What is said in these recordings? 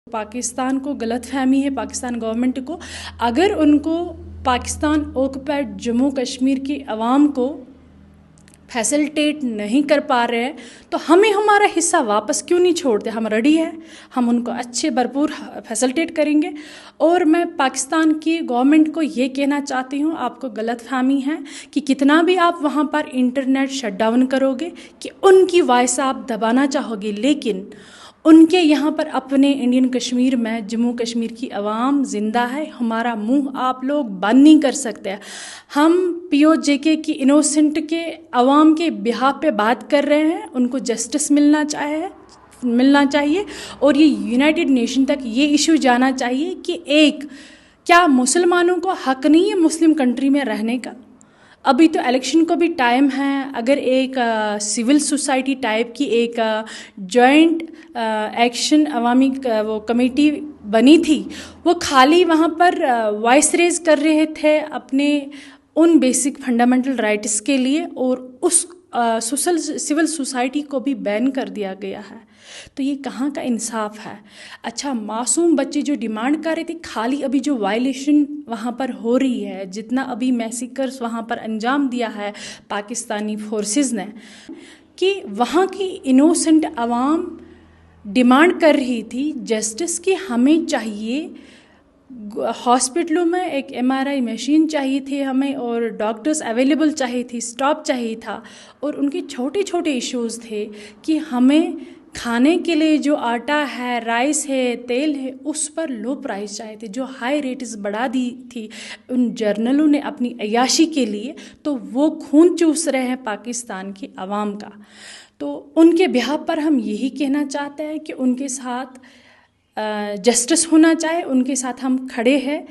पाकिस्तान को गलतफहमी है, पाकिस्तान गवर्नमेंट को, अगर उनको पाकिस्तान ऑक्युपाइड जम्मू कश्मीर की आवाम को फैसिलिटेट नहीं कर पा रहे हैं तो हमें हमारा हिस्सा वापस क्यों नहीं छोड़ते। हम रेडी हैं, हम उनको अच्छे भरपूर फैसिलिटेट करेंगे। और मैं पाकिस्तान की गवर्नमेंट को ये कहना चाहती हूँ, आपको गलतफहमी है कि कितना भी आप वहाँ पर इंटरनेट शट डाउन करोगे कि उनकी वॉइस आप दबाना चाहोगे, लेकिन उनके यहाँ पर अपने इंडियन कश्मीर में जम्मू कश्मीर की आवाम ज़िंदा है। हमारा मुंह आप लोग बंद नहीं कर सकते। हम POJK की इनोसेंट के आवाम के बिहाफ पे बात कर रहे हैं, उनको जस्टिस मिलना चाहिए और ये यूनाइटेड नेशन तक ये इशू जाना चाहिए कि क्या मुसलमानों को हक नहीं है मुस्लिम कंट्री में रहने का। अभी तो इलेक्शन को भी टाइम है। अगर एक सिविल सोसाइटी टाइप की एक जॉइंट एक्शन अवामी वो कमेटी बनी थी, वो खाली वहाँ पर वॉइस रेज कर रहे थे अपने उन बेसिक फंडामेंटल राइट्स के लिए, और उस सिविल सोसाइटी को भी बैन कर दिया गया है। तो ये कहाँ का इंसाफ है। अच्छा, मासूम बच्चे जो डिमांड कर रहे थे, खाली अभी जो वायलेशन वहाँ पर हो रही है, जितना अभी मैसेकर्स वहाँ पर अंजाम दिया है पाकिस्तानी फोर्सेस ने, कि वहाँ की इनोसेंट आवाम डिमांड कर रही थी जस्टिस की। हमें चाहिए हॉस्पिटलों में एक MRI मशीन चाहिए थी हमें, और डॉक्टर्स अवेलेबल चाहिए थी, स्टाफ चाहिए था, और उनके छोटे छोटे इश्यूज़ थे कि हमें खाने के लिए जो आटा है, राइस है, तेल है, उस पर लो प्राइस चाहिए थे। जो हाई रेट्स बढ़ा दी थी उन जर्नलों ने अपनी अय्याशी के लिए, तो वो खून चूस रहे हैं पाकिस्तान की आवाम का। तो उनके बिहाफ पर हम यही कहना चाहते हैं कि उनके साथ जस्टिस होना चाहिए, उनके साथ हम खड़े हैं।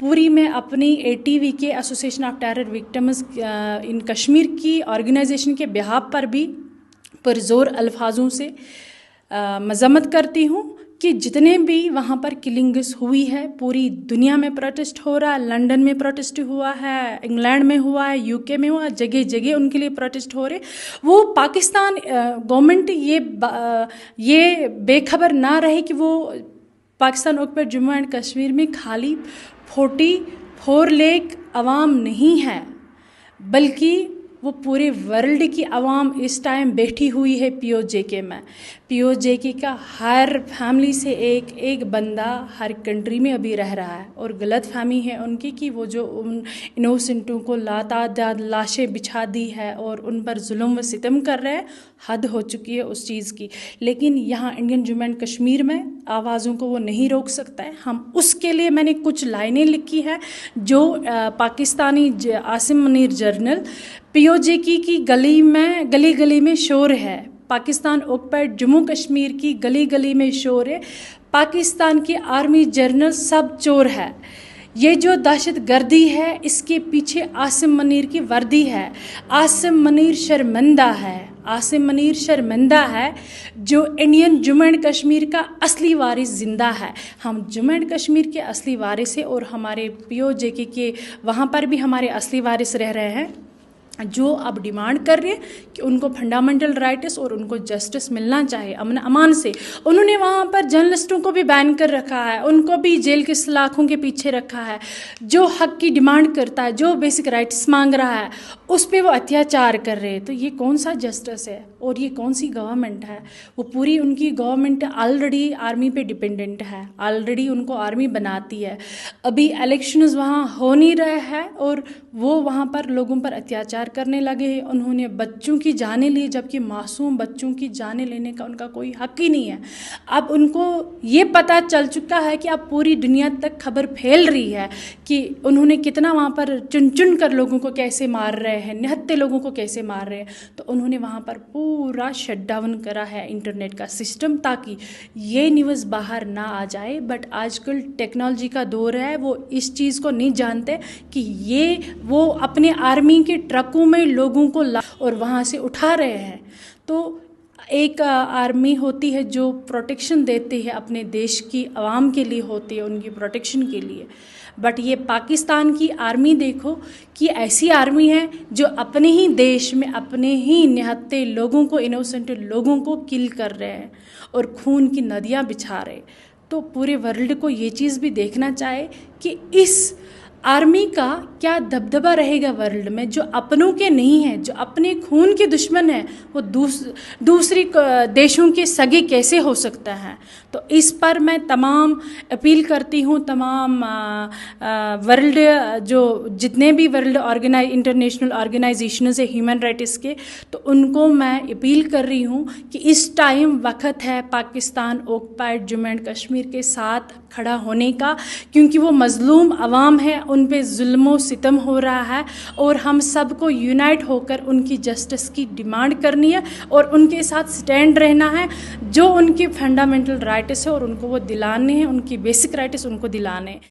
पूरी मैं अपनी ATVK association of terror victims in Kashmir की ऑर्गेनाइजेशन के बिहाफ पर भी पुरजोर अल्फाजों से मजम्मत करती हूँ कि जितने भी वहाँ पर किलिंग्स हुई है, पूरी दुनिया में प्रोटेस्ट हो रहा है। लंदन में प्रोटेस्ट हुआ है, इंग्लैंड में हुआ है, UK में हुआ है, जगह जगह उनके लिए प्रोटेस्ट हो रहे। वो पाकिस्तान गवर्नमेंट ये बेखबर ना रहे कि वो पाकिस्तान ऑक्युपाइड जम्मू एंड कश्मीर में खाली 44 लाख आवाम नहीं है, बल्कि वो पूरे वर्ल्ड की आवाम इस टाइम बैठी हुई है POJK में। POJK का हर फैमिली से एक बंदा हर कंट्री में अभी रह रहा है, और गलत फहमी है उनकी कि वो जो उन इनोसेंटों को लातादाद लाशें बिछा दी है और उन पर जुल्म व सितम कर रहे हैं। हद हो चुकी है उस चीज़ की। लेकिन यहाँ इंडियन जम्मू एंड कश्मीर में आवाज़ों को वो नहीं रोक सकता है। हम उसके लिए मैंने कुछ लाइनें लिखी है जो पाकिस्तानी आसिम मुनीर जर्नल POJK की गली गली में शोर है, पाकिस्तान ऑक्युपाइड जम्मू कश्मीर की गली गली में शोर है, पाकिस्तान की आर्मी जर्नल सब चोर है। ये जो दहशत गर्दी है, इसके पीछे आसिम मुनीर की वर्दी है। आसिम मुनीर शर्मिंदा है जो इंडियन जम्मू एंड कश्मीर का असली वारिस जिंदा है। हम जम्मू एंड कश्मीर के असली वारिस हैं, और हमारे POJK के वहाँ पर भी हमारे असली वारिस रह रहे हैं, जो अब डिमांड कर रहे हैं कि उनको फंडामेंटल राइट्स और उनको जस्टिस मिलना चाहिए अमन अमान से। उन्होंने वहाँ पर जर्नलिस्टों को भी बैन कर रखा है, उनको भी जेल के सलाखों के पीछे रखा है। जो हक की डिमांड करता है, जो बेसिक राइट्स मांग रहा है, उस पर वो अत्याचार कर रहे हैं। तो ये कौन सा जस्टिस है और ये कौन सी गवर्नमेंट है। वो पूरी उनकी गवर्नमेंट ऑलरेडी आर्मी पे डिपेंडेंट है, ऑलरेडी उनको आर्मी बनाती है। अभी इलेक्शंस वहाँ हो नहीं रहे हैं और वो वहाँ पर लोगों पर अत्याचार करने लगे हैं। उन्होंने बच्चों की जानें ली, जबकि मासूम बच्चों की जानें लेने का उनका कोई हक ही नहीं है। अब उनको ये पता चल चुका है कि अब पूरी दुनिया तक खबर फैल रही है कि उन्होंने कितना वहाँ पर चुन चुन कर लोगों को कैसे मार रहे हैं, निहत्थे लोगों को कैसे मार रहे हैं। तो उन्होंने वहाँ पर पूरा शट डाउन करा है इंटरनेट का सिस्टम, ताकि ये न्यूज़ बाहर ना आ जाए। बट आजकल टेक्नोलॉजी का दौर है, वो इस चीज़ को नहीं जानते कि वो अपने आर्मी के ट्रकों में लोगों को और वहाँ से उठा रहे हैं। तो एक आर्मी होती है जो प्रोटेक्शन देती है अपने देश की आवाम के लिए, होती है उनकी प्रोटेक्शन के लिए। बट ये पाकिस्तान की आर्मी देखो कि ऐसी आर्मी है जो अपने ही देश में अपने ही निहत्थे लोगों को, इनोसेंट लोगों को किल कर रहे हैं और खून की नदियाँ बिछा रहे। तो पूरे वर्ल्ड को ये चीज़ भी देखना चाहिए कि इस आर्मी का क्या दबदबा रहेगा वर्ल्ड में, जो अपनों के नहीं है, जो अपने खून के दुश्मन है, वो दूसरी देशों के सगे कैसे हो सकता है। तो इस पर मैं तमाम अपील करती हूँ, तमाम वर्ल्ड जो जितने भी वर्ल्ड इंटरनेशनल ऑर्गेनाइजेशंस है ह्यूमन राइट्स के, तो उनको मैं अपील कर रही हूँ कि इस टाइम वक्त है पाकिस्तान ऑक्युपाइड जम्मू एंड कश्मीर के साथ खड़ा होने का, क्योंकि वो मज़लूम अवाम है, उन पे जुल्म सितम हो रहा है और हम सबको यूनाइट होकर उनकी जस्टिस की डिमांड करनी है और उनके साथ स्टैंड रहना है। जो उनकी फंडामेंटल राइट्स है और उनको वो दिलाने हैं, उनकी बेसिक राइट्स उनको दिलाने हैं।